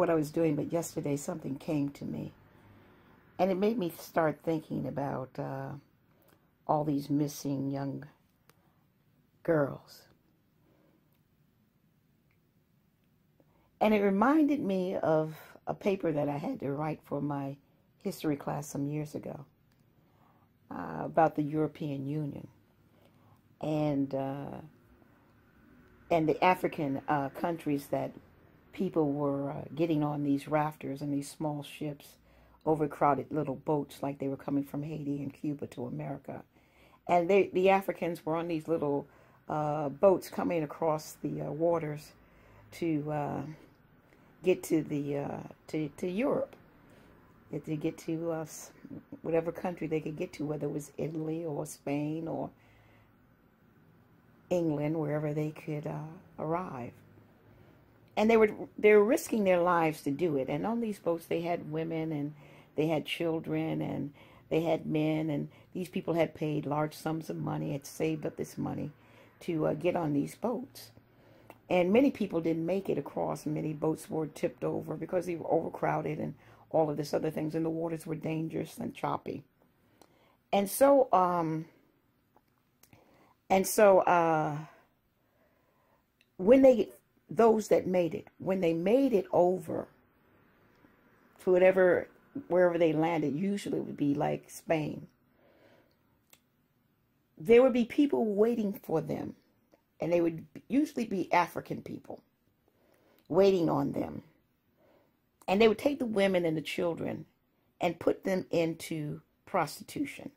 what I was doing, but yesterday something came to me. And it made me start thinking about all these missing young girls. And it reminded me of a paper that I had to write for my history class some years ago about the European Union and the African countries that people were getting on these rafters and these small ships, overcrowded little boats like they were coming from Haiti and Cuba to America. And the Africans were on these little boats coming across the waters to get to to Europe, to get to whatever country they could get to, whether it was Italy or Spain or England, wherever they could arrive. And they were risking their lives to do it. And on these boats, they had women and they had children and they had men, and these people had paid large sums of money, had saved up this money to get on these boats. And many people didn't make it across. Many boats were tipped over because they were overcrowded and all of this other things, and the waters were dangerous and choppy. And so when those that made it, when they made it over to wherever they landed, usually it would be like Spain, there would be people waiting for them. And they would usually be African people waiting on them. And they would take the women and the children and put them into prostitution.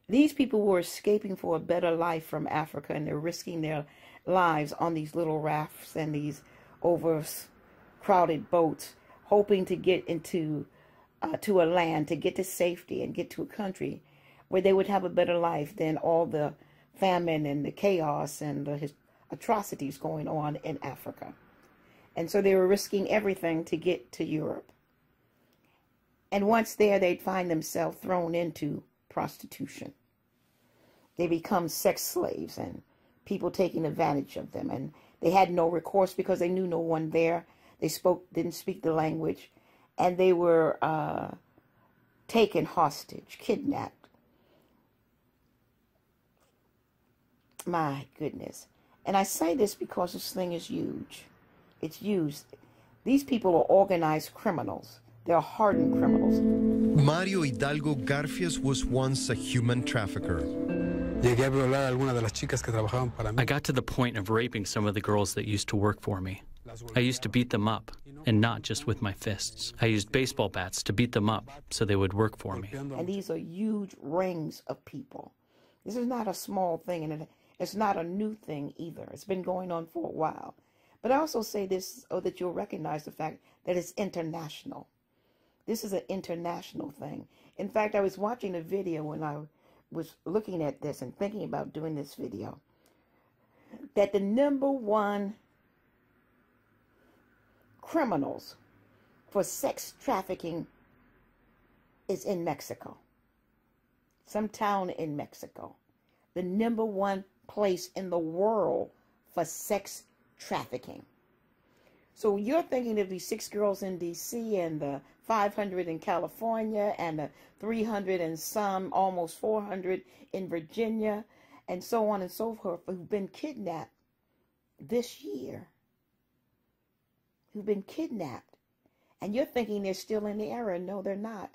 These people were escaping for a better life from Africa, and they're risking their lives on these little rafts and these overcrowded boats, hoping to get into to a land, to get to safety and get to a country where they would have a better life than all the famine and the chaos and the atrocities going on in Africa. And so they were risking everything to get to Europe. And once there, they'd find themselves thrown into prostitution. They become sex slaves and people taking advantage of them. And they had no recourse because they knew no one there. They didn't speak the language. And they were taken hostage, kidnapped. My goodness. And I say this because this thing is huge. It's used. These people are organized criminals. They're hardened criminals. Mario Hidalgo Garfias was once a human trafficker. I got to the point of raping some of the girls that used to work for me. I used to beat them up, and not just with my fists. I used baseball bats to beat them up so they would work for me. And these are huge rings of people. This is not a small thing, and it's not a new thing either. It's been going on for a while. But I also say this so that you'll recognize the fact that it's international. This is an international thing. In fact, I was watching a video when I was looking at this and thinking about doing this video, that the #1 criminals for sex trafficking is in Mexico. Some town in Mexico. The #1 place in the world for sex trafficking. So you're thinking of these 6 girls in D.C. and the 500 in California and the 300 and some, almost 400 in Virginia, and so on and so forth, who've been kidnapped this year. Who've been kidnapped. And you're thinking they're still in the era. No, they're not.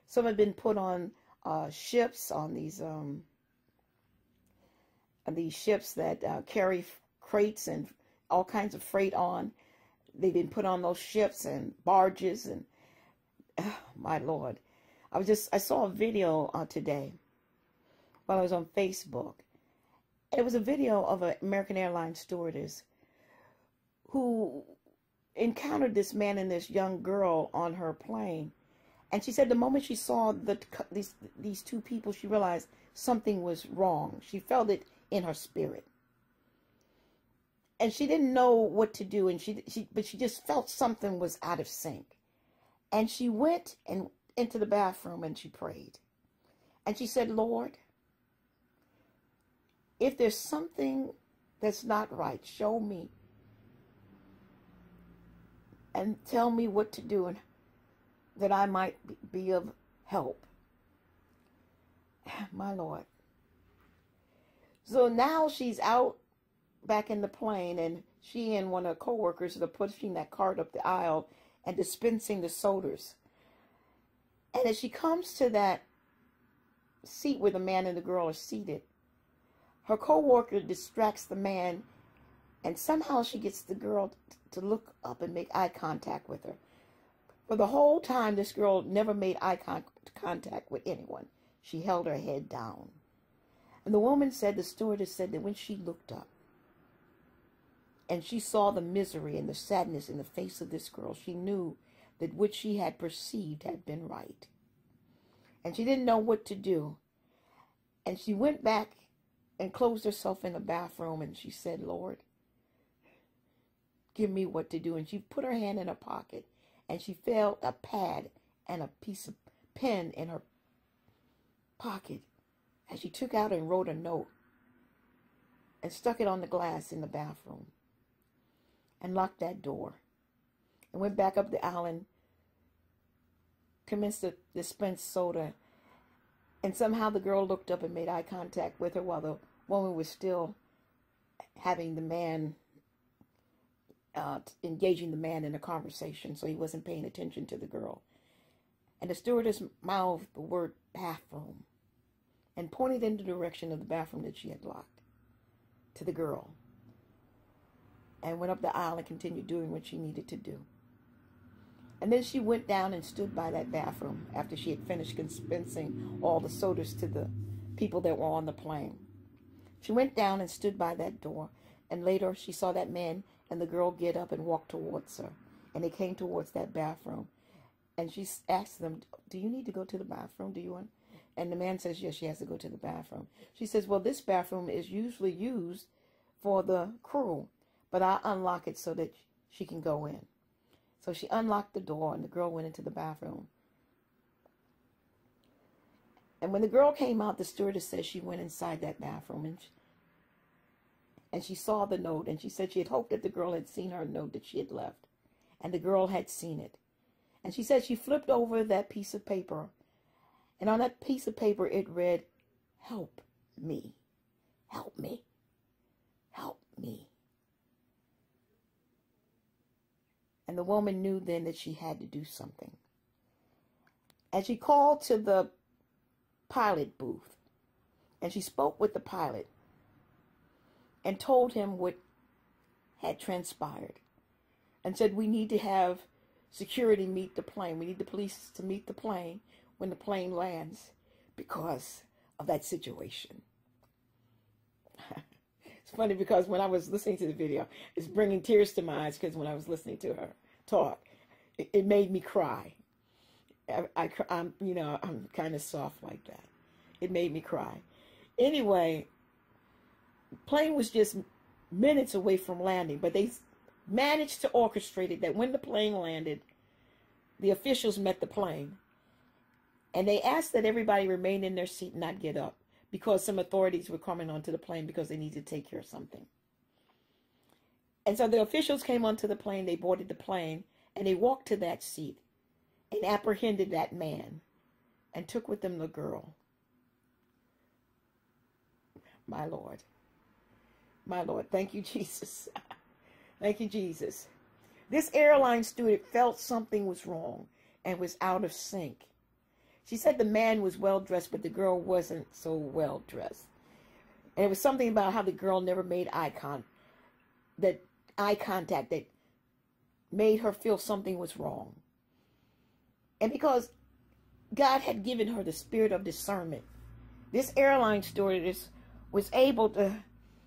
Some have been put on ships, on these ships that carry crates and all kinds of freight on. They've been put on those ships and barges, and oh, my Lord. I saw a video today while I was on Facebook. It was a video of an American Airlines stewardess who encountered this man and this young girl on her plane. And she said the moment she saw these 2 people, she realized something was wrong. She felt it in her spirit. And she didn't know what to do, and but she just felt something was out of sync. And she went into the bathroom and she prayed. And she said, Lord, if there's something that's not right, show me. and tell me what to do and that I might be of help. My Lord. So now she's out back in the plane, and she and one of her co-workers are pushing that cart up the aisle and dispensing the sodas. And as she comes to that seat where the man and the girl are seated, her co-worker distracts the man, and somehow she gets the girl to look up and make eye contact with her. For the whole time, this girl never made eye contact with anyone. She held her head down. And the woman said, the stewardess said that when she looked up and she saw the misery and the sadness in the face of this girl, she knew that what she had perceived had been right. And she didn't know what to do. And she went back and closed herself in the bathroom, and she said, Lord, give me what to do. And she put her hand in her pocket, and she felt a pad and a piece of pen in her pocket. And she took out and wrote a note and stuck it on the glass in the bathroom and locked that door and went back up the aisle and commenced to dispense soda. And somehow the girl looked up and made eye contact with her while the woman was still having the man, engaging the man in a conversation, so he wasn't paying attention to the girl. And the stewardess mouthed the word bathroom and pointed in the direction of the bathroom that she had locked to the girl, and went up the aisle and continued doing what she needed to do. And then she went down and stood by that bathroom after she had finished dispensing all the sodas to the people that were on the plane. She went down and stood by that door, and later she saw that man and the girl get up and walk towards her, and they came towards that bathroom. And she asked them, do you need to go to the bathroom? Do you want? And the man says, yes, she has to go to the bathroom. She says, well, this bathroom is usually used for the crew, but I unlock it so that she can go in. So she unlocked the door, and the girl went into the bathroom. And when the girl came out, the stewardess says she went inside that bathroom, and she saw the note, and she said she had hoped that the girl had seen her note that she had left, and the girl had seen it. And she said she flipped over that piece of paper, and on that piece of paper it read, help me, help me, help me. And the woman knew then that she had to do something. And she called to the pilot booth, and she spoke with the pilot and told him what had transpired, and said, we need to have security meet the plane. We need the police to meet the plane when the plane lands because of that situation. It's funny because when I was listening to the video, it's bringing tears to my eyes, because when I was listening to her talk, it made me cry. I'm kind of soft like that. It made me cry. Anyway, the plane was just minutes away from landing, but they managed to orchestrate it that when the plane landed, the officials met the plane, and they asked that everybody remain in their seat and not get up, because some authorities were coming onto the plane because they needed to take care of something. And so the officials came onto the plane, they boarded the plane, and they walked to that seat and apprehended that man and took with them the girl. My Lord. My Lord. Thank you, Jesus. Thank you, Jesus. This airline steward felt something was wrong and was out of sync. She said the man was well-dressed, but the girl wasn't so well-dressed. And it was something about how the girl never made eye contact that made her feel something was wrong. And because God had given her the spirit of discernment, this airline stewardess was able to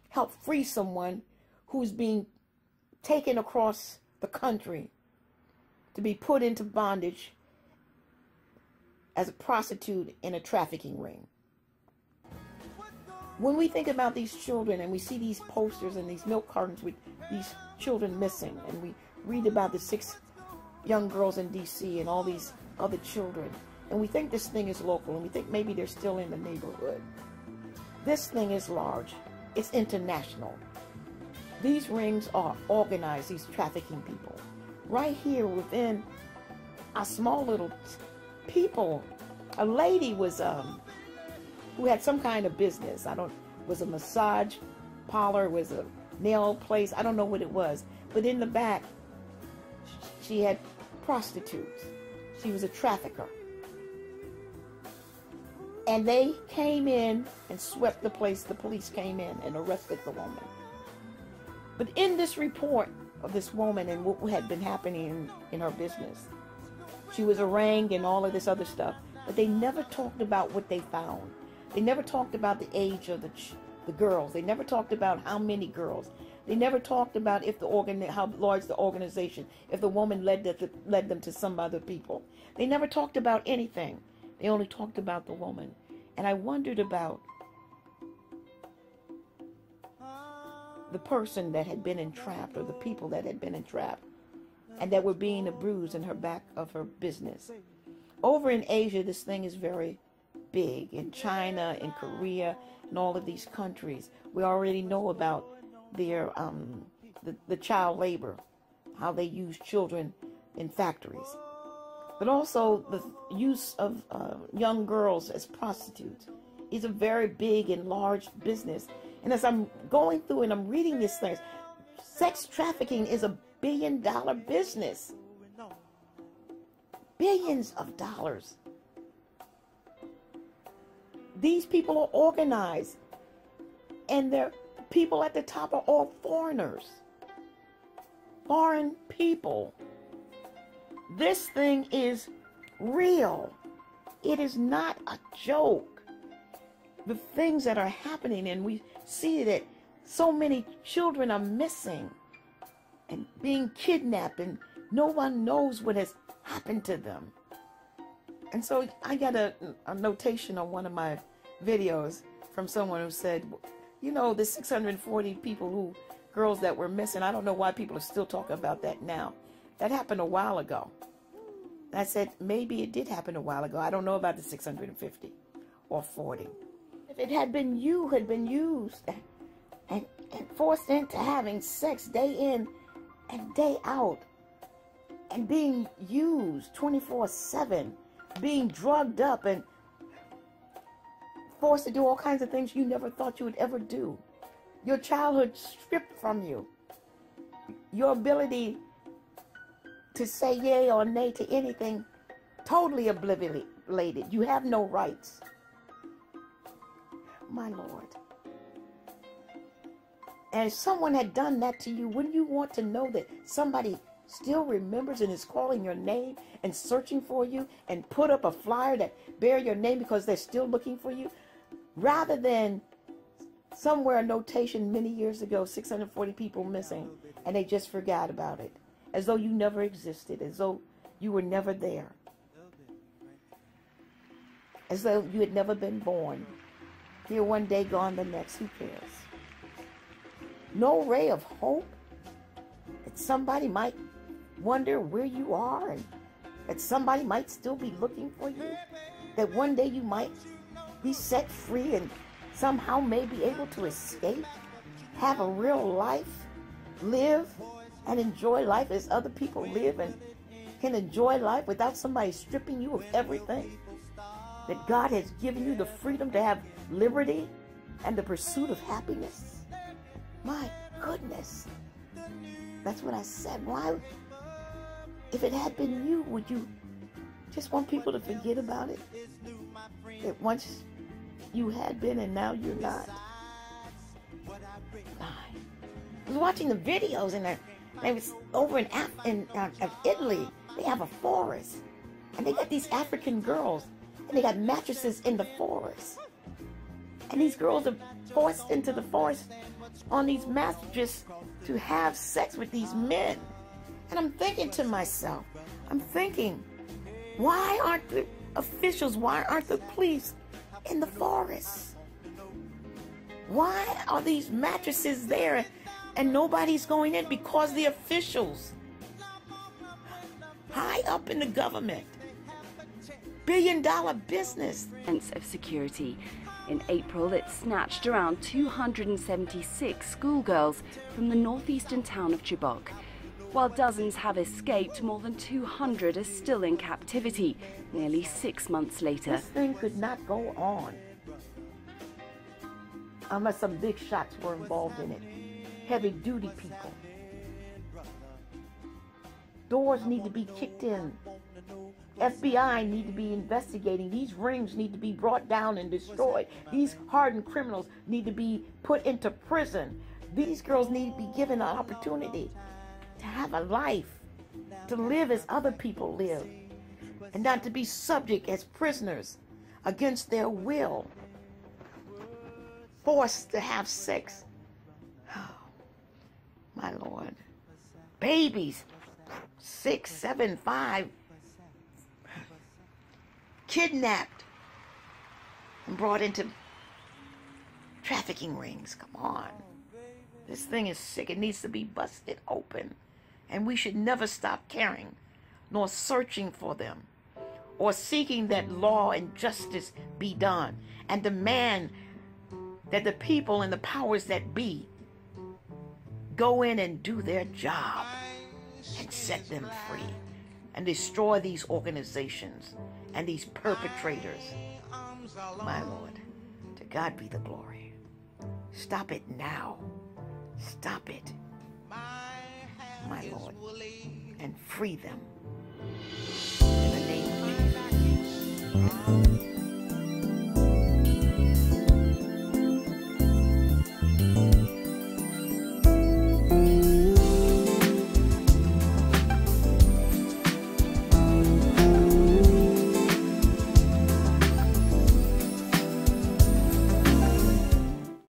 help free someone who's being taken across the country to be put into bondage as a prostitute in a trafficking ring. When we think about these children and we see these posters and these milk cartons with these children missing, and we read about the 6 young girls in D.C. and all these other children, and we think this thing is local, and we think maybe they're still in the neighborhood. This thing is large. It's international. These rings are organized, these trafficking people. right here within our small little people. A lady was who had some kind of business. Was a massage parlor, was a nail place. I don't know what it was, but in the back, she had prostitutes. She was a trafficker. And they came in and swept the place. The police came in and arrested the woman. But in this report of this woman and what had been happening in her business, she was arraigned and all of this other stuff. But they never talked about what they found. They never talked about the age of the girls. They never talked about how many girls. They never talked about if how large the organization, if the woman led them to some other people. They never talked about anything. They only talked about the woman. And I wondered about the person that had been entrapped, or the people that had been entrapped and that were being abused in her back of her business. Over in Asia, this thing is very big. In China, in Korea, and all of these countries, we already know about their the child labor, how they use children in factories. But also the use of young girls as prostitutes is a very big and large business. And as I'm going through and I'm reading these things, sex trafficking is a billion-dollar business. Billions of dollars. These people are organized, and their people at the top are all foreigners. Foreign people. This thing is real. It is not a joke. The things that are happening, and we see that so many children are missing and being kidnapped, and no one knows what has happened to them. And so I got a notation on one of my videos from someone who said, you know, the 640 girls that were missing, I don't know why people are still talking about that now. That happened a while ago. I said, maybe it did happen a while ago. I don't know about the 650 or 40. If it had been you who had been used and forced into having sex day in and day out, and being used 24/7, being drugged up and forced to do all kinds of things you never thought you would ever do. Your childhood stripped from you. Your ability to say yay or nay to anything totally obliterated. You have no rights. My Lord. And if someone had done that to you, wouldn't you want to know that somebody still remembers and is calling your name and searching for you and put up a flyer that bear your name because they're still looking for you? Rather than somewhere a notation many years ago, 640 people missing, and they just forgot about it. As though you never existed, as though you were never there. As though you had never been born. Here one day, gone the next, who cares? No ray of hope that somebody might wonder where you are, and that somebody might still be looking for you, that one day you might be set free and somehow may be able to escape, have a real life, live and enjoy life as other people live, and can enjoy life without somebody stripping you of everything. That God has given you the freedom to have liberty and the pursuit of happiness. My goodness. That's what I said. Why, if it had been you, would you just want people to forget about it? That once you had been and now you're not. I was watching the videos, and they was over in Italy. They have a forest, and they got these African girls, and they got mattresses in the forest, and these girls are forced into the forest on these mattresses to have sex with these men. And I'm thinking to myself, why aren't the officials, why aren't the police in the forest? Why are these mattresses there and nobody's going in? Because the officials high up in the government, billion-dollar business. Sense of security. In April, it snatched around 276 schoolgirls from the northeastern town of Chibok. While dozens have escaped, more than 200 are still in captivity, nearly 6 months later. This thing could not go on unless some big shots were involved in it. Heavy-duty people. Doors need to be kicked in. FBI need to be investigating. These rings need to be brought down and destroyed. These hardened criminals need to be put into prison. These girls need to be given an opportunity to have a life, to live as other people live, and not to be subject as prisoners against their will, forced to have sex. Oh, my Lord. Babies, 6, 7, 5, kidnapped and brought into trafficking rings. Come on. This thing is sick. It needs to be busted open. And we should never stop caring, nor searching for them, or seeking that law and justice be done, and demand that the people and the powers that be go in and do their job and set them free and destroy these organizations and these perpetrators. My Lord, to God be the glory. Stop it now. Stop it, my Lord, and free them.